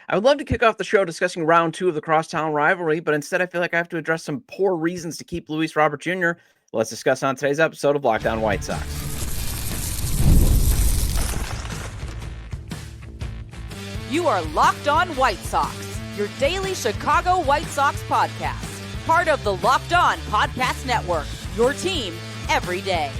I would love to kick off the show discussing round 2 of the Crosstown rivalry, but instead I feel like I have to address some poor reasons to keep Luis Robert Jr. Let's discuss on today's episode of Locked On White Sox. You are Locked On White Sox, your daily Chicago White Sox podcast. Part of the Locked On Podcast Network, your team every day.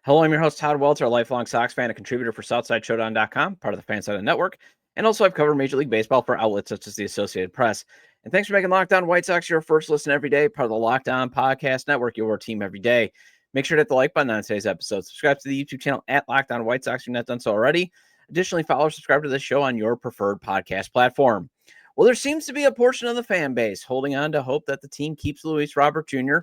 Hello, I'm your host, Todd Welter, a lifelong Sox fan and contributor for SouthsideShowdown.com, part of the Fansided Network, and also I've covered Major League Baseball for outlets such as the Associated Press. And thanks for making Locked On White Sox your first listen every day, part of the Locked On Podcast Network, your team every day. Make sure to hit the like button on today's episode. Subscribe to the YouTube channel at Locked On White Sox if you've not done so already. Additionally, follow or subscribe to this show on your preferred podcast platform. Well, there seems to be a portion of the fan base holding on to hope that the team keeps Luis Robert Jr.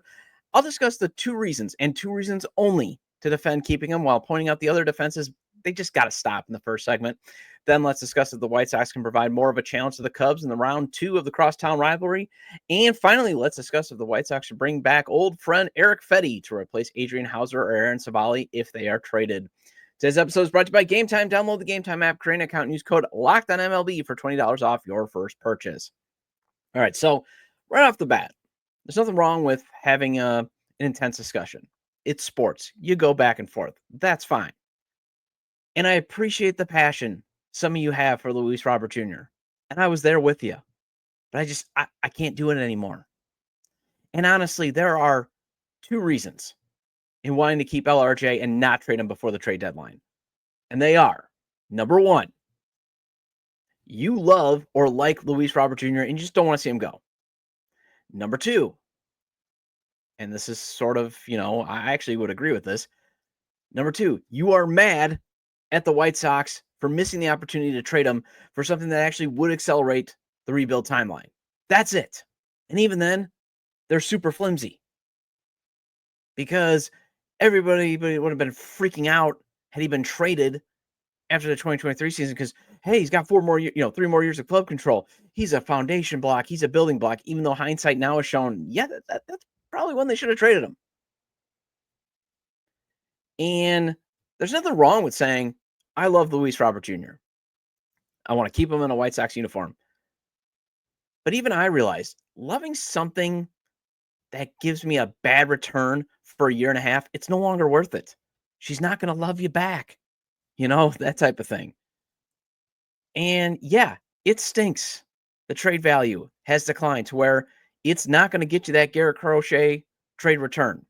I'll discuss the two reasons, and two reasons only, to defend keeping him, while pointing out the other defenses they just got to stop in the first segment. Then let's discuss if the White Sox can provide more of a challenge to the Cubs in the round 2 of the Crosstown rivalry. And finally, let's discuss if the White Sox should bring back old friend Eric Fetty to replace Adrian Hauser or Aaron Savali if they are traded. Today's episode is brought to you by Game Time. Download the Game Time app, create an account, and use code LOCKEDONMLB for $20 off your first purchase. All right, so right off the bat, there's nothing wrong with having an intense discussion. It's sports. You go back and forth. That's fine. And I appreciate the passion some of you have for Luis Robert Jr. And I was there with you. But I can't do it anymore. And honestly, there are two reasons in wanting to keep LRJ and not trade him before the trade deadline. And they are, number one, you love or like Luis Robert Jr. and you just don't want to see him go. Number two, and this is sort of, I actually would agree with this. Number two, you are mad at the White Sox for missing the opportunity to trade him for something that actually would accelerate the rebuild timeline. That's it. And even then, they're super flimsy. Because everybody would have been freaking out had he been traded after the 2023 season because, hey, he's got 3 more years of club control. He's a foundation block. He's a building block, even though hindsight now has shown, that's probably when they should have traded him. And there's nothing wrong with saying, I love Luis Robert Jr. I want to keep him in a White Sox uniform. But even I realized loving something that gives me a bad return for a year and a half, it's no longer worth it. She's not going to love you back. That type of thing. And yeah, it stinks. The trade value has declined to where it's not going to get you that Garrett Crochet trade return.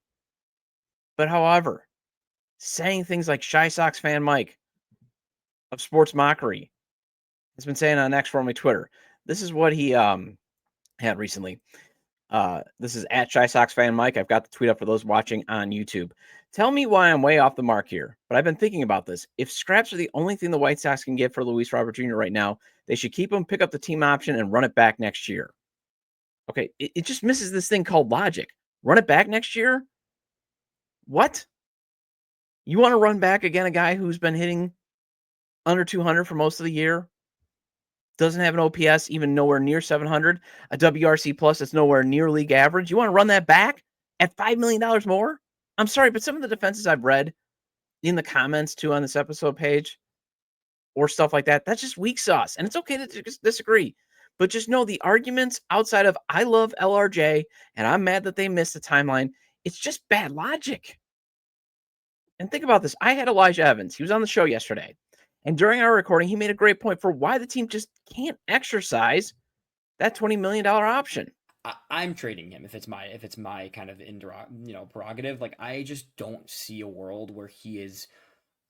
But however, saying things like Shy Sox fan Mike of Sports Mockery has been saying on X formerly Twitter. This is what he had recently. This is at Shy Sox fan Mike. I've got the tweet up for those watching on YouTube. Tell me why I'm way off the mark here, but I've been thinking about this. If scraps are the only thing the White Sox can get for Luis Robert Jr. right now, they should keep him, pick up the team option, and run it back next year. Okay, it just misses this thing called logic. Run it back next year? What? You want to run back again a guy who's been hitting under 200 for most of the year? Doesn't have an OPS even nowhere near 700, a WRC plus that's nowhere near league average. You want to run that back at $5 million more? I'm sorry, but some of the defenses I've read in the comments too on this episode page or stuff like that, that's just weak sauce. And it's okay to disagree. But just know the arguments outside of I love LRJ and I'm mad that they missed the timeline, it's just bad logic. And think about this. I had Elijah Evans. He was on the show yesterday. And during our recording, he made a great point for why the team just can't exercise that $20 million option. I'm trading him if it's my kind of prerogative. Like, I just don't see a world where he is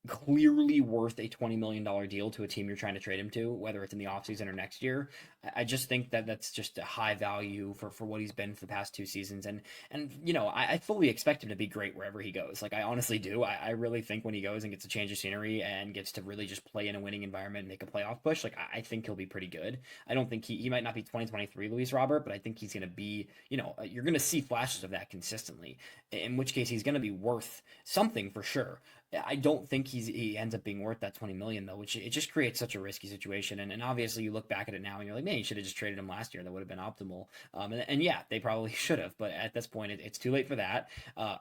clearly worth a $20 million deal to a team you're trying to trade him to, whether it's in the offseason or next year. I just think that that's just a high value for what he's been for the past 2 seasons. And I fully expect him to be great wherever he goes. Like, I honestly do. I really think when he goes and gets a change of scenery and gets to really just play in a winning environment and make a playoff push, like, I think he'll be pretty good. I don't think he might not be 2023 Luis Robert, but I think he's going to be, you're going to see flashes of that consistently, in which case he's going to be worth something for sure. I don't think he ends up being worth that 20 million though, which it just creates such a risky situation. And obviously you look back at it now and you're like, man, you should have just traded him last year. That would have been optimal. And yeah, they probably should have, but at this point it's too late for that.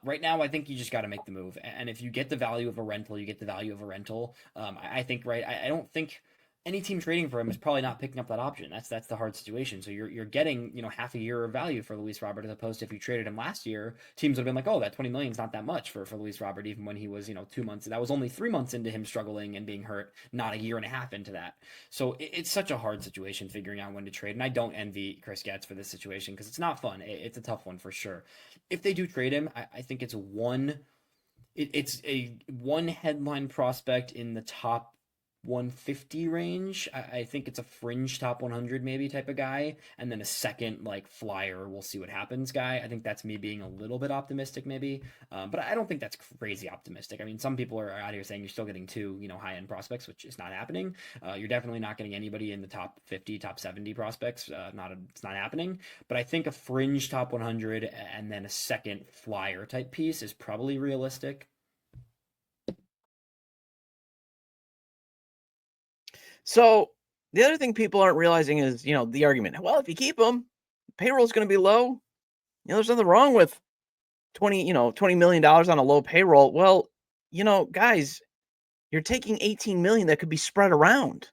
Right now, I think you just got to make the move. And if you get the value of a rental, you get the value of a rental. I think, right. I don't think any team trading for him is probably not picking up that option. That's the hard situation. So you're getting, half a year of value for Luis Robert, as opposed to if you traded him last year, teams would have been like, oh, that 20 million is not that much for Luis Robert, even when he was 2 months. That was only 3 months into him struggling and being hurt, not a year and a half into that. So it's such a hard situation figuring out when to trade. And I don't envy Chris Getz for this situation because it's not fun. It's a tough one for sure. If they do trade him, I think it's a one headline prospect in the top 150 range. I think it's a fringe top 100 maybe type of guy, and then a second like flyer, we'll see what happens guy. I think that's me being a little bit optimistic maybe, but I don't think that's crazy optimistic. I mean, some people are out here saying you're still getting two high-end prospects, which is not happening. You're definitely not getting anybody in the top 50, top 70 prospects. It's not happening. But I think a fringe top 100 and then a second flyer type piece is probably realistic. So the other thing people aren't realizing is, the argument, well, if you keep them, payroll is going to be low. There's nothing wrong with $20 million on a low payroll. Well, guys, you're taking 18 million that could be spread around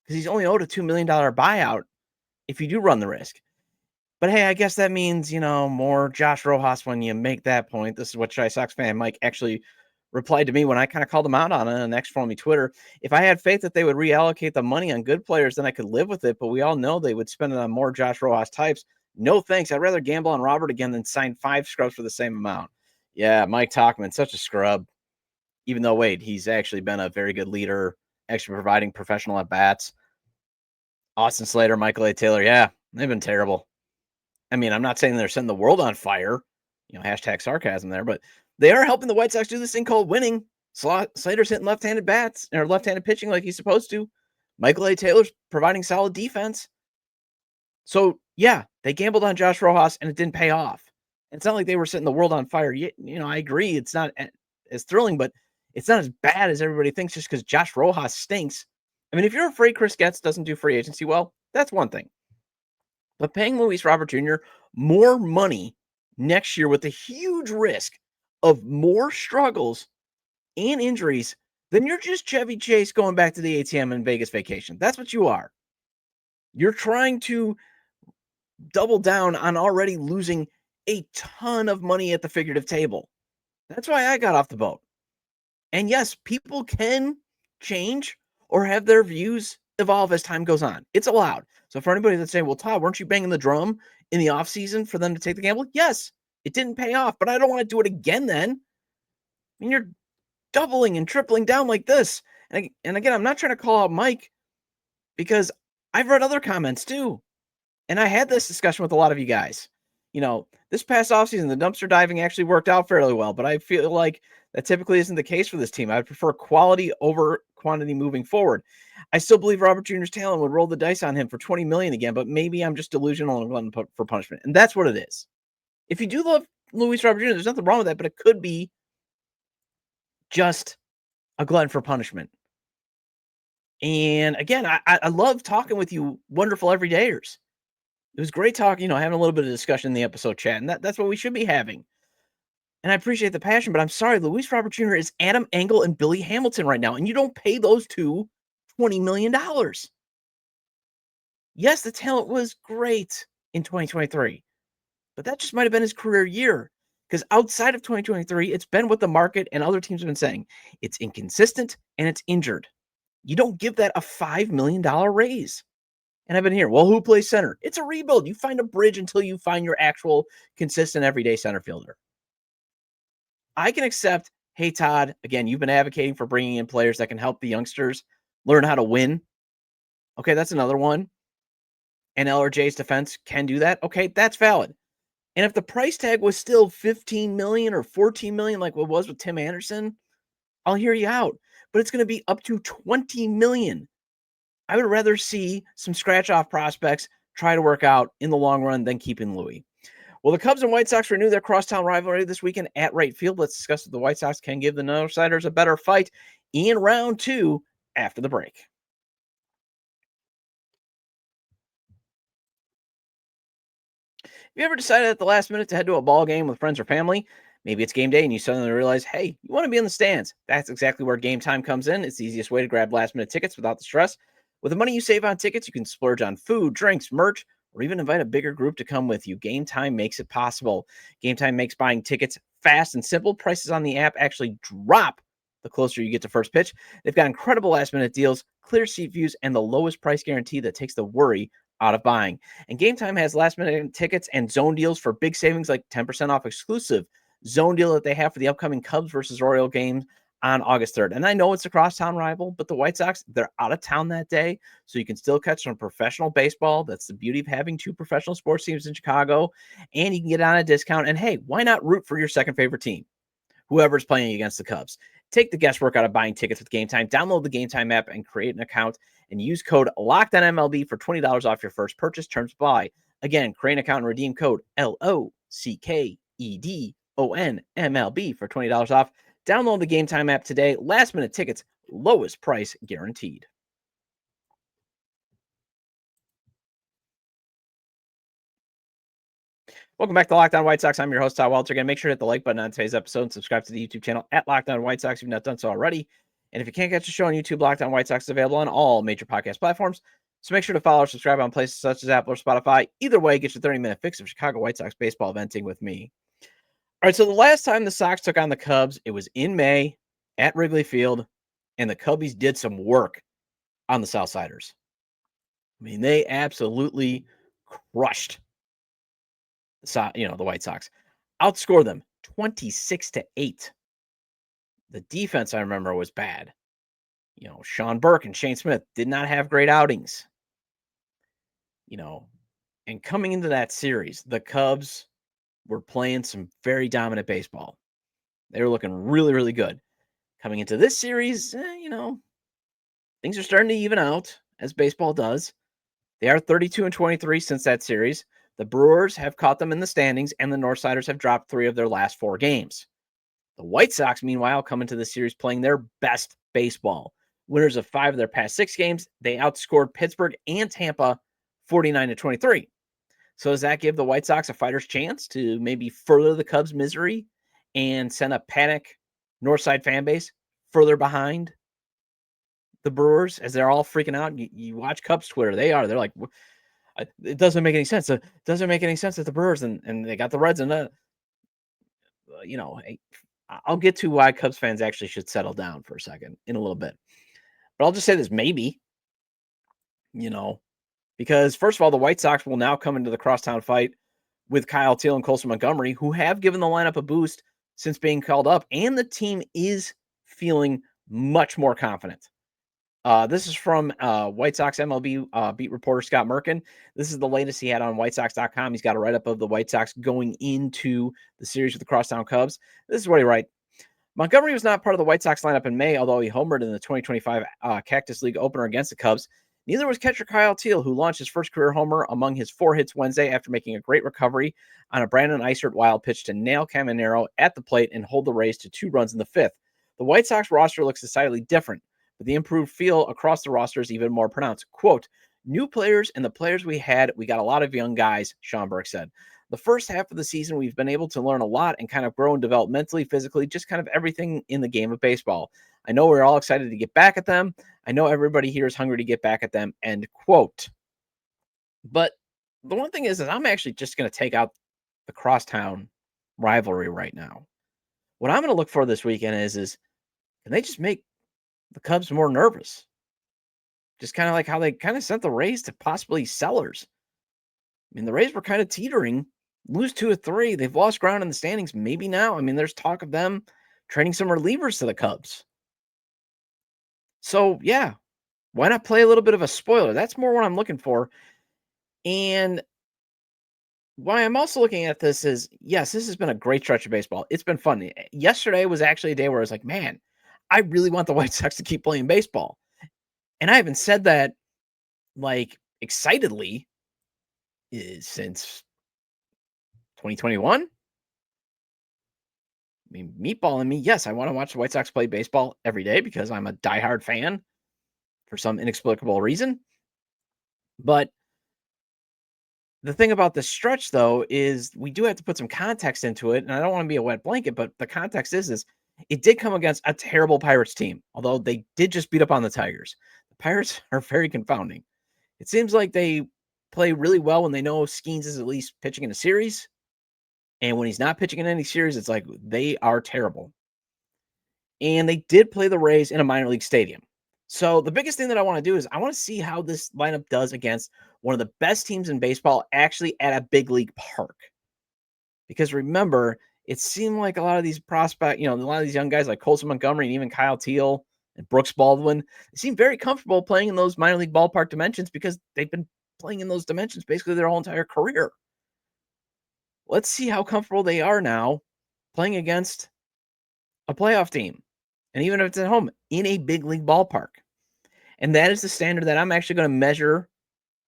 because he's only owed a $2 million buyout if you do run the risk. But hey, I guess that means, more Josh Rojas when you make that point. This is what White Sox fan Mike actually replied to me when I kind of called him out on it on X for me Twitter. If I had faith that they would reallocate the money on good players, then I could live with it. But we all know they would spend it on more Josh Rojas types. No thanks. I'd rather gamble on Robert again than sign 5 scrubs for the same amount. Yeah, Mike Talkman, such a scrub. Even though, wait, he's actually been a very good leader, actually providing professional at-bats. Austin Slater, Michael A. Taylor, yeah, they've been terrible. I mean, I'm not saying they're setting the world on fire, hashtag sarcasm there, but they are helping the White Sox do this thing called winning. Slater's hitting left-handed bats or left-handed pitching like he's supposed to. Michael A. Taylor's providing solid defense. So, yeah, they gambled on Josh Rojas and it didn't pay off. It's not like they were setting the world on fire. I agree. It's not as thrilling, but it's not as bad as everybody thinks just because Josh Rojas stinks. I mean, if you're afraid Chris Getz doesn't do free agency well, that's one thing. But paying Luis Robert Jr. more money next year with the huge risk of more struggles and injuries, then you're just Chevy Chase going back to the ATM in Vegas vacation. That's what you are. You're trying to double down on already losing a ton of money at the figurative table. That's why I got off the boat. And yes, people can change or have their views evolve as time goes on. It's allowed. So for anybody that's saying, well, Todd, weren't you banging the drum in the offseason for them to take the gamble? Yes, it didn't pay off, but I don't want to do it again then. I mean, you're doubling and tripling down like this. And again, I'm not trying to call out Mike because I've read other comments too. And I had this discussion with a lot of you guys. This past offseason, the dumpster diving actually worked out fairly well, but I feel like that typically isn't the case for this team. I would prefer quality over quantity moving forward. I still believe Robert Jr.'s talent would roll the dice on him for 20 million again, but maybe I'm just delusional and going for punishment. And that's what it is. If you do love Luis Robert Jr., there's nothing wrong with that, but it could be just a glutton for punishment. And again, I love talking with you wonderful everydayers. It was great talking, having a little bit of discussion in the episode chat, and that's what we should be having. And I appreciate the passion, but I'm sorry, Luis Robert Jr. is Adam Engel and Billy Hamilton right now, and you don't pay those two $20 million. Yes, the talent was great in 2023, but that just might have been his career year, because outside of 2023, it's been what the market and other teams have been saying. It's inconsistent and it's injured. You don't give that a $5 million raise. And I've been here. Well, who plays center? It's a rebuild. You find a bridge until you find your actual consistent everyday center fielder. I can accept, hey, Todd, again, you've been advocating for bringing in players that can help the youngsters learn how to win. Okay, that's another one. And LRJ's defense can do that. Okay, that's valid. And if the price tag was still 15 million or 14 million, like what it was with Tim Anderson, I'll hear you out. But it's going to be up to 20 million. I would rather see some scratch-off prospects try to work out in the long run than keeping Louis. Well, the Cubs and White Sox renew their crosstown rivalry this weekend at Wright Field. Let's discuss if the White Sox can give the Northsiders a better fight in round 2 after the break. Have you ever decided at the last minute to head to a ball game with friends or family? Maybe it's game day and you suddenly realize, hey, you want to be in the stands. That's exactly where Game Time comes in. It's the easiest way to grab last minute tickets without the stress. With the money you save on tickets, you can splurge on food, drinks, merch, or even invite a bigger group to come with you. Game Time makes it possible. Game Time makes buying tickets fast and simple. Prices on the app actually drop the closer you get to first pitch. They've got incredible last minute deals, clear seat views, and the lowest price guarantee that takes the worry out of buying. And Game Time has last minute tickets and zone deals for big savings like 10% off exclusive zone deal that they have for the upcoming Cubs versus Orioles game on August 3rd. And I know it's a crosstown rival, but the White Sox, they're out of town that day, so you can still catch some professional baseball. That's the beauty of having 2 professional sports teams in Chicago, and you can get on a discount. And hey, why not root for your second favorite team, whoever's playing against the Cubs? Take the guesswork out of buying tickets with Game Time. Download the Game Time app and create an account and use code LOCKEDONMLB for $20 off your first purchase. Terms apply. Again, create an account and redeem code LOCKEDONMLB for $20 off. Download the Game Time app today. Last minute tickets, lowest price guaranteed. Welcome back to Locked On White Sox. I'm your host, Todd Welter. Again, make sure to hit the like button on today's episode and subscribe to the YouTube channel at Locked On White Sox if you've not done so already. And if you can't catch the show on YouTube, Locked On White Sox is available on all major podcast platforms. So make sure to follow or subscribe on places such as Apple or Spotify. Either way, get your 30-minute fix of Chicago White Sox baseball venting with me. All right, so the last time the Sox took on the Cubs, it was in May at Wrigley Field, and the Cubbies did some work on the Southsiders. I mean, they absolutely crushed the White Sox. Outscored them 26-8. The defense, I remember, was bad. Sean Burke and Shane Smith did not have great outings. And coming into that series, the Cubs were playing some very dominant baseball. They were looking really, really good. Coming into this series, things are starting to even out, as baseball does. They are 32-23 since that series. The Brewers have caught them in the standings, and the Northsiders have dropped 3 of their last 4 games. The White Sox, meanwhile, come into the series playing their best baseball. Winners of 5 of their past 6 games. They outscored Pittsburgh and Tampa 49-23. So does that give the White Sox a fighter's chance to maybe further the Cubs' misery and send a panic Northside fan base further behind the Brewers as they're all freaking out? You watch Cubs Twitter. They're like, it doesn't make any sense. It doesn't make any sense that the Brewers and they got the Reds and I'll get to why Cubs fans actually should settle down for a second in a little bit. But I'll just say this, maybe, because first of all, the White Sox will now come into the crosstown fight with Kyle Teel and Colson Montgomery, who have given the lineup a boost since being called up, and the team is feeling much more confident. This is from White Sox MLB beat reporter Scott Merkin. This is the latest he had on WhiteSox.com. He's got a write-up of the White Sox going into the series with the Crosstown Cubs. This is what he writes. Montgomery was not part of the White Sox lineup in May, although he homered in the 2025 Cactus League opener against the Cubs. Neither was catcher Kyle Teel, who launched his first career homer among his 4 hits Wednesday after making a great recovery on a Brandon Eisert wild pitch to nail Caminero at the plate and hold the Rays to 2 runs in the 5th. The White Sox roster looks decidedly different, but the improved feel across the roster is even more pronounced. Quote, new players and the players we got a lot of young guys, Sean Burke said. The first half of the season, we've been able to learn a lot and kind of grow and develop mentally, physically, just kind of everything in the game of baseball. I know we're all excited to get back at them. I know everybody here is hungry to get back at them, end quote. But the one thing is I'm actually just going to take out the crosstown rivalry right now. What I'm going to look for this weekend is can they just make the Cubs more nervous? Just kind of like how they kind of sent the Rays to possibly sellers. I mean, the Rays were kind of teetering, lose 2 of 3. They've lost ground in the standings. Maybe now. I mean, there's talk of them trading some relievers to the Cubs. So, yeah, why not play a little bit of a spoiler? That's more what I'm looking for. And why I'm also looking at this is, yes, this has been a great stretch of baseball. It's been fun. Yesterday was actually a day where I was like, man, I really want the White Sox to keep playing baseball. And I haven't said that like excitedly since 2021? I mean, meatball in me, yes, I want to watch the White Sox play baseball every day because I'm a diehard fan for some inexplicable reason. But the thing about this stretch, though, is we do have to put some context into it. And I don't want to be a wet blanket, but the context is it did come against a terrible Pirates team, although they did just beat up on the Tigers. The Pirates are very confounding. It seems like they play really well when they know Skeens is at least pitching in a series. And when he's not pitching in any series, it's like they are terrible. And they did play the Rays in a minor league stadium. So the biggest thing that I want to do is I want to see how this lineup does against one of the best teams in baseball actually at a big league park. Because remember, it seemed like a lot of these prospects, a lot of these young guys like Colson Montgomery and even Kyle Teel and Brooks Baldwin, they seem very comfortable playing in those minor league ballpark dimensions because they've been playing in those dimensions basically their whole entire career. Let's see how comfortable they are now playing against a playoff team. And even if it's at home, in a big league ballpark. And that is the standard that I'm actually going to measure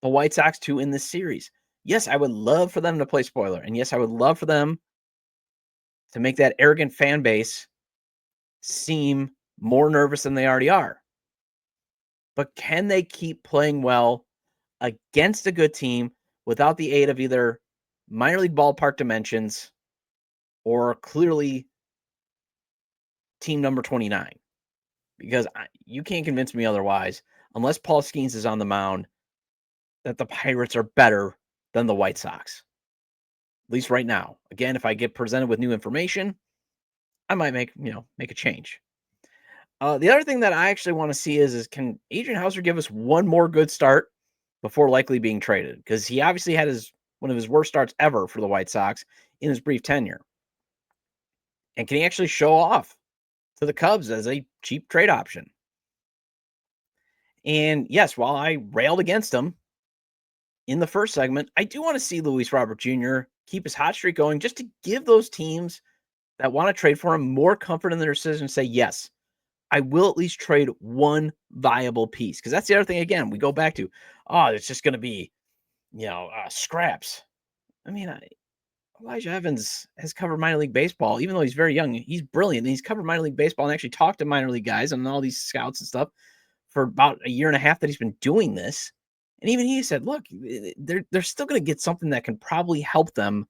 the White Sox to in this series. Yes, I would love for them to play spoiler. And yes, I would love for them to make that arrogant fan base seem more nervous than they already are. But can they keep playing well against a good team without the aid of either minor league ballpark dimensions or clearly team number 29? Because you can't convince me otherwise, unless Paul Skeens is on the mound, that the Pirates are better than the White Sox. At least right now. Again, if I get presented with new information, I might make a change. The other thing that I actually want to see is can Adrian Houser give us one more good start before likely being traded? Because he obviously had one of his worst starts ever for the White Sox in his brief tenure. And can he actually show off to the Cubs as a cheap trade option? And yes, while I railed against him in the first segment, I do want to see Luis Robert Jr. keep his hot streak going just to give those teams that want to trade for him more comfort in their decision and say, yes, I will at least trade one viable piece. Because that's the other thing, again, we go back to, it's just going to be, scraps. I mean, Elijah Evans has covered minor league baseball, even though he's very young. He's brilliant. He's covered minor league baseball and actually talked to minor league guys and all these scouts and stuff for about a year and a half that he's been doing this. And even he said, look, they're still going to get something that can probably help them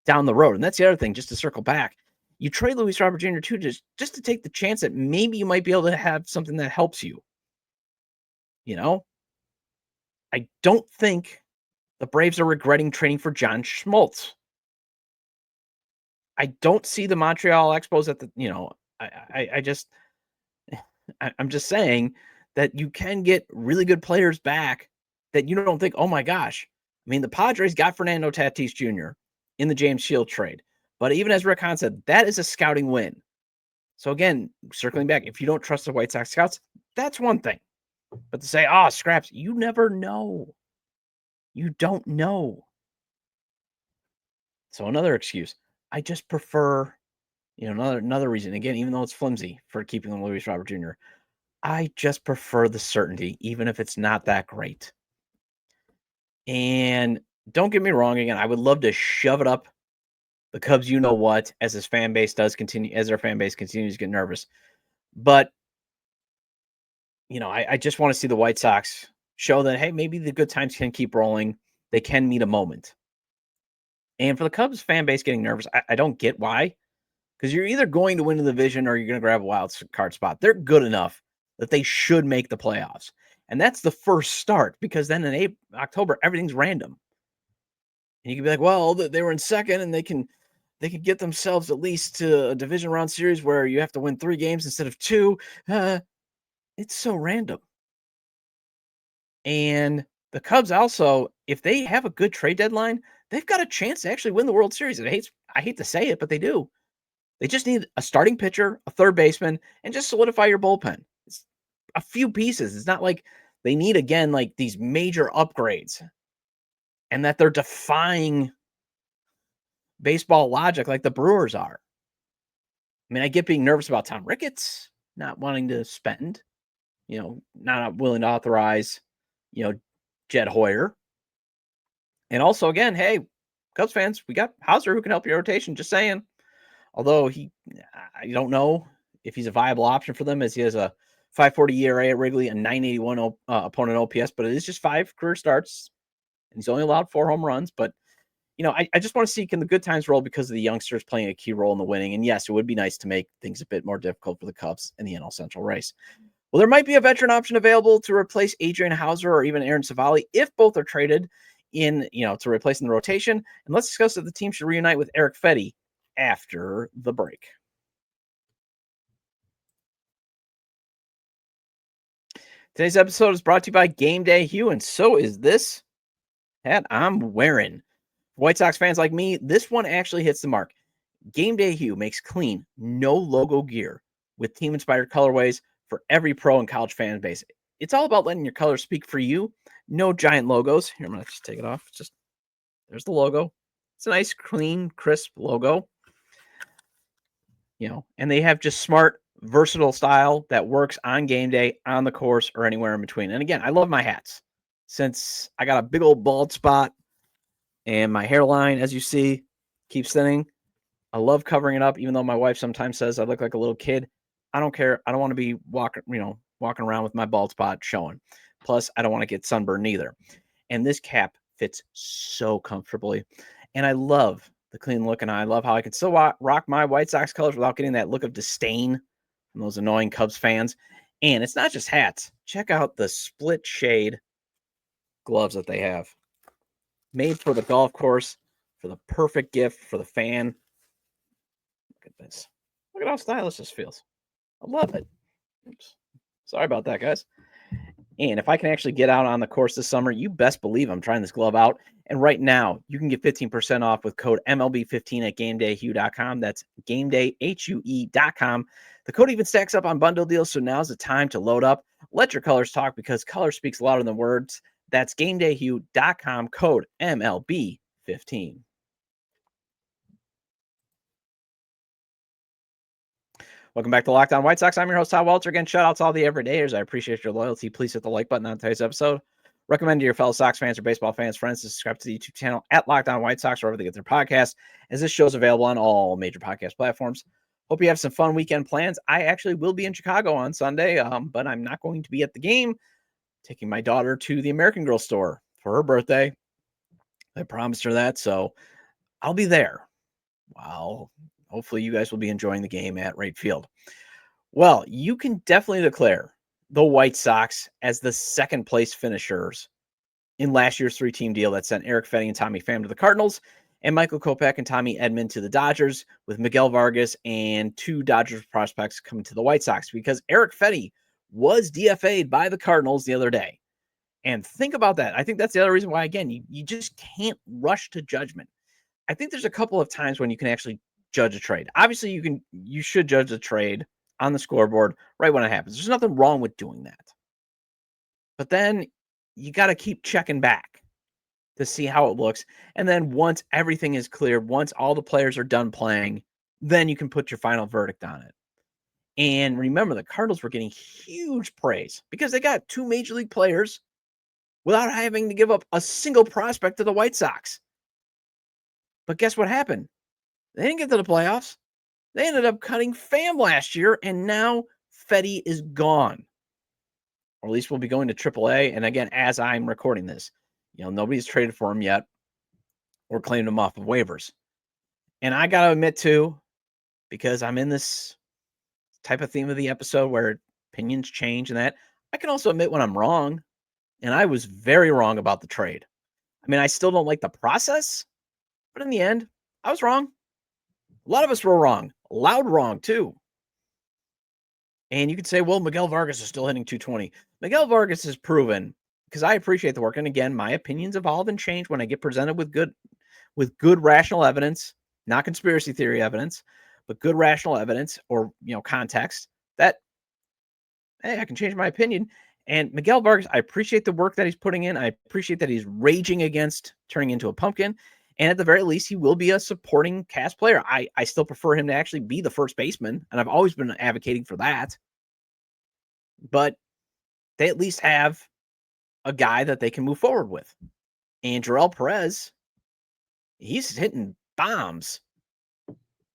down the road. And that's the other thing, just to circle back. You trade Luis Robert Jr. too, just to take the chance that maybe you might be able to have something that helps you. I don't think the Braves are regretting trading for John Schmaltz. I don't see the Montreal Expos at the, I'm just saying that you can get really good players back that you don't think, oh my gosh. I mean, the Padres got Fernando Tatis Jr. in the James Shield trade. But even as Rick Hahn said, that is a scouting win. So again, circling back, if you don't trust the White Sox scouts, that's one thing. But to say, scraps, you never know. You don't know. So another excuse. I just prefer, another reason. Again, even though it's flimsy for keeping Luis Robert Jr., I just prefer the certainty, even if it's not that great. And don't get me wrong, again, I would love to shove it up the Cubs, as his fan base as their fan base continues to get nervous. But, I just want to see the White Sox show that, hey, maybe the good times can keep rolling. They can meet a moment. And for the Cubs fan base getting nervous, I don't get why. Because you're either going to win the division or you're going to grab a wild card spot. They're good enough that they should make the playoffs. And that's the first start, because then in October, everything's random. And you can be like, well, they were in second and they can get themselves at least to a division round series where you have to win 3 games instead of 2. It's so random. And the Cubs also, if they have a good trade deadline, they've got a chance to actually win the World Series. I hate to say it, but they do. They just need a starting pitcher, a third baseman, and just solidify your bullpen. It's a few pieces. It's not like they need, again, like these major upgrades and that they're defying baseball logic like the Brewers are. I mean, I get being nervous about Tom Ricketts not wanting to spend, not willing to authorize, Jed Hoyer. And also, again, hey, Cubs fans, we got Hauser who can help your rotation. Just saying. Although I don't know if he's a viable option for them, as he has a 5.40 ERA at Wrigley, a 981 opponent OPS, but it is just 5 career starts, and he's only allowed 4 home runs. But I just want to see, can the good times roll because of the youngsters playing a key role in the winning? And yes, it would be nice to make things a bit more difficult for the Cubs in the NL Central race. Well, there might be a veteran option available to replace Adrian Hauser or even Aaron Savali if both are traded to replace in the rotation. And let's discuss if the team should reunite with Eric Fetty after the break. Today's episode is brought to you by Game Day Hue, and so is this hat I'm wearing. White Sox fans like me, this one actually hits the mark. Game Day Hue makes clean, no logo gear with team-inspired colorways for every pro and college fan base. It's all about letting your colors speak for you. No giant logos. Here, I'm going to just take it off. There's the logo. It's a nice, clean, crisp logo. And they have just smart, versatile style that works on game day, on the course, or anywhere in between. And again, I love my hats. Since I got a big old bald spot and my hairline, as you see, keeps thinning, I love covering it up, even though my wife sometimes says I look like a little kid. I don't care. I don't want to be walking around with my bald spot showing. Plus, I don't want to get sunburned either. And this cap fits so comfortably. And I love the clean look, and I love how I can still rock my White Sox colors without getting that look of disdain from those annoying Cubs fans. And it's not just hats. Check out the split shade gloves that they have. Made for the golf course, for the perfect gift for the fan. Look at this. Look at how stylish this feels. I love it. Oops. Sorry about that, guys. And if I can actually get out on the course this summer, you best believe I'm trying this glove out. And right now, you can get 15% off with code MLB15 at GameDayHue.com. That's GameDayHue.com. The code even stacks up on bundle deals, so now's the time to load up. Let your colors talk, because color speaks louder than words. That's GameDayHue.com, code MLB15. Welcome back to Locked On White Sox. I'm your host, Todd Welter. Again, shout out to all the everydayers. I appreciate your loyalty. Please hit the like button on today's episode. Recommend to your fellow Sox fans or baseball fans, friends, to subscribe to the YouTube channel at Locked On White Sox, wherever they get their podcasts, as this show is available on all major podcast platforms. Hope you have some fun weekend plans. I actually will be in Chicago on Sunday, but I'm not going to be at the game. Taking my daughter to the American Girl store for her birthday. I promised her that, so I'll be there. Wow. Hopefully you guys will be enjoying the game at right field. Well, you can definitely declare the White Sox as the second place finishers in last year's 3-team deal that sent Eric Fetty and Tommy Pham to the Cardinals and Michael Kopech and Tommy Edman to the Dodgers, with Miguel Vargas and 2 Dodgers prospects coming to the White Sox, because Eric Fetty was DFA'd by the Cardinals the other day. And think about that. I think that's the other reason why, again, you just can't rush to judgment. I think there's a couple of times when you can actually judge a trade. Obviously, you should judge a trade on the scoreboard right when it happens. There's nothing wrong with doing that. But then you got to keep checking back to see how it looks. And then once everything is clear, once all the players are done playing, then you can put your final verdict on it. And remember, the Cardinals were getting huge praise because they got 2 major league players without having to give up a single prospect to the White Sox. But guess what happened? They didn't get to the playoffs. They ended up cutting Pham last year, and now Fetty is gone. Or at least we'll be going to AAA. And again, as I'm recording this, nobody's traded for him yet or claimed him off of waivers. And I got to admit, too, because I'm in this type of theme of the episode where opinions change and that, I can also admit when I'm wrong. And I was very wrong about the trade. I mean, I still don't like the process, but in the end, I was wrong. A lot of us were wrong. Loud wrong, too. And you could say, well, Miguel Vargas is still hitting 220. Miguel Vargas has proven, because I appreciate the work. And again, my opinions evolve and change when I get presented with good rational evidence, not conspiracy theory evidence, but good rational evidence or, context that, hey, I can change my opinion. And Miguel Vargas, I appreciate the work that he's putting in. I appreciate that he's raging against turning into a pumpkin. And at the very least, he will be a supporting cast player. I still prefer him to actually be the first baseman, and I've always been advocating for that. But they at least have a guy that they can move forward with. And Jarrell Perez, he's hitting bombs.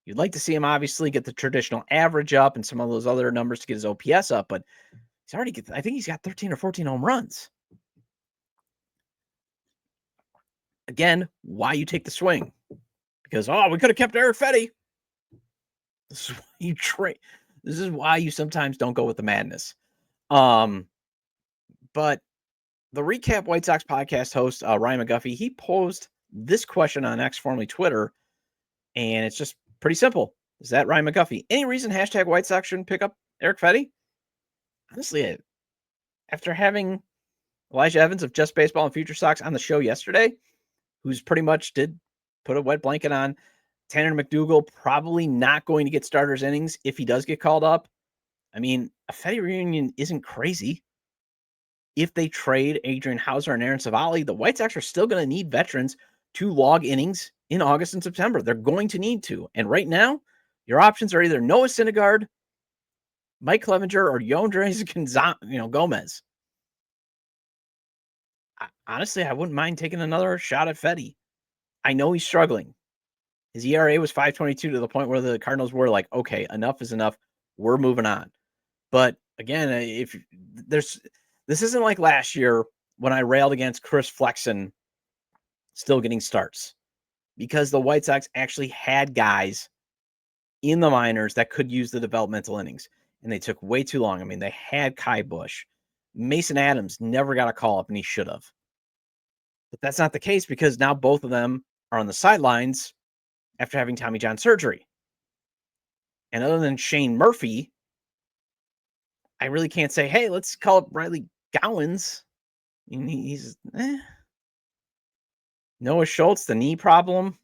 You'd like to see him obviously get the traditional average up and some of those other numbers to get his OPS up, but I think he's got 13 or 14 home runs. Again, why you take the swing? Because, we could have kept Eric Fetty. This is why you trade. This is why you sometimes don't go with the madness. But the Recap White Sox podcast host, Ryan McGuffey, he posed this question on X, formerly Twitter, and it's just pretty simple. Is that Ryan McGuffey? Any reason hashtag White Sox shouldn't pick up Eric Fetty? Honestly, after having Elijah Evans of Just Baseball and Future Sox on the show yesterday, who's pretty much did put a wet blanket on Tanner McDougal, probably not going to get starters innings if he does get called up. I mean, a Fetty reunion isn't crazy. If they trade Adrian Hauser and Aaron Savali, the White Sox are still going to need veterans to log innings in August and September. They're going to need to. And right now, your options are either Noah Syndergaard, Mike Clevenger, or Yoendrys Gomez. Honestly, I wouldn't mind taking another shot at Fetty. I know he's struggling. His ERA was 5.22 to the point where the Cardinals were like, okay, enough is enough. We're moving on. But again, this isn't like last year when I railed against Chris Flexen still getting starts, because the White Sox actually had guys in the minors that could use the developmental innings, and they took way too long. I mean, they had Kai Bush. Mason Adams never got a call up, and he should have. But that's not the case, because now both of them are on the sidelines after having Tommy John surgery. And other than Shane Murphy, I really can't say, hey, let's call up Riley Gowans. I mean, he's Noah Schultz, the knee problem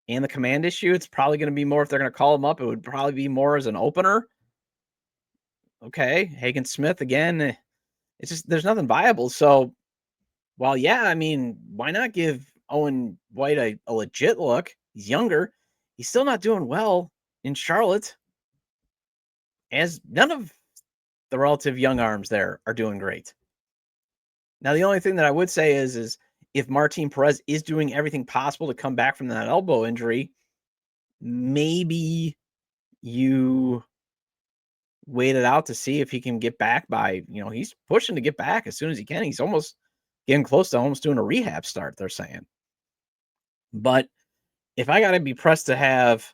and the command issue. It's probably going to be more, if they're going to call him up, it would probably be more as an opener. Okay. Hagen Smith again. It's just, there's nothing viable. So, while, yeah, I mean, why not give Owen White a legit look? He's younger. He's still not doing well in Charlotte, as none of the relative young arms there are doing great. Now, the only thing that I would say is if Martin Perez is doing everything possible to come back from that elbow injury, maybe you wait it out to see if he can get back by, he's pushing to get back as soon as he can. He's almost getting close to almost doing a rehab start, they're saying. But if I got to be pressed to have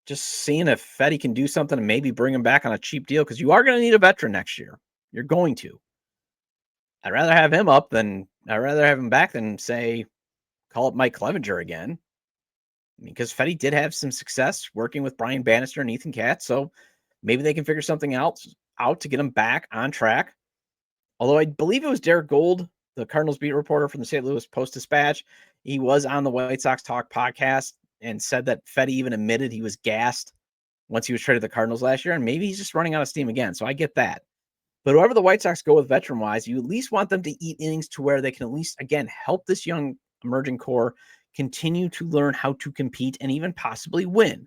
just seeing if Fetty can do something and maybe bring him back on a cheap deal, because you are going to need a veteran next year. You're going to. I'd rather have him back than, say, call up Mike Clevenger again. I mean, because Fetty did have some success working with Brian Bannister and Ethan Katz, so maybe they can figure something else out to get him back on track. Although I believe it was Derek Gold, the Cardinals beat reporter from the St. Louis Post-Dispatch. He was on the White Sox Talk podcast and said that Fetty even admitted he was gassed once he was traded to the Cardinals last year, and maybe he's just running out of steam again. So I get that. But whoever the White Sox go with veteran-wise, you at least want them to eat innings to where they can at least, again, help this young emerging core continue to learn how to compete and even possibly win.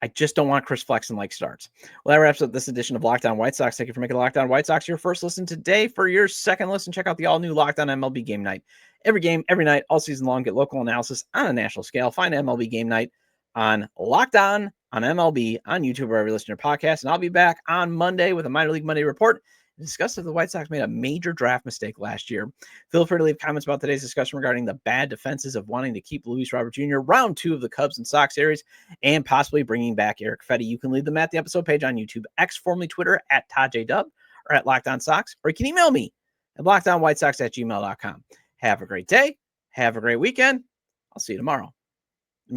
I just don't want Chris Flexen-like starts. Well, that wraps up this edition of Locked On White Sox. Thank you for making Locked On White Sox your first listen today. For your second listen, check out the all-new Locked On MLB Game Night. Every game, every night, all season long, get local analysis on a national scale. Find MLB Game Night on Locked On MLB on YouTube, wherever you listen to your podcast. And I'll be back on Monday with a Minor League Monday report and discuss if the White Sox made a major draft mistake last year. Feel free to leave comments about today's discussion regarding the bad defenses of wanting to keep Luis Robert Jr. round 2 of the Cubs and Sox series and possibly bringing back Eric Fedde. You can leave them at the episode page on YouTube, X, formerly Twitter, at ToddJDub or at Locked On Sox, or you can email me at lockedonwhitesox@gmail.com. Have a great day. Have a great weekend. I'll see you tomorrow.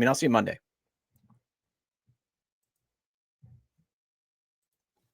I'll see you Monday.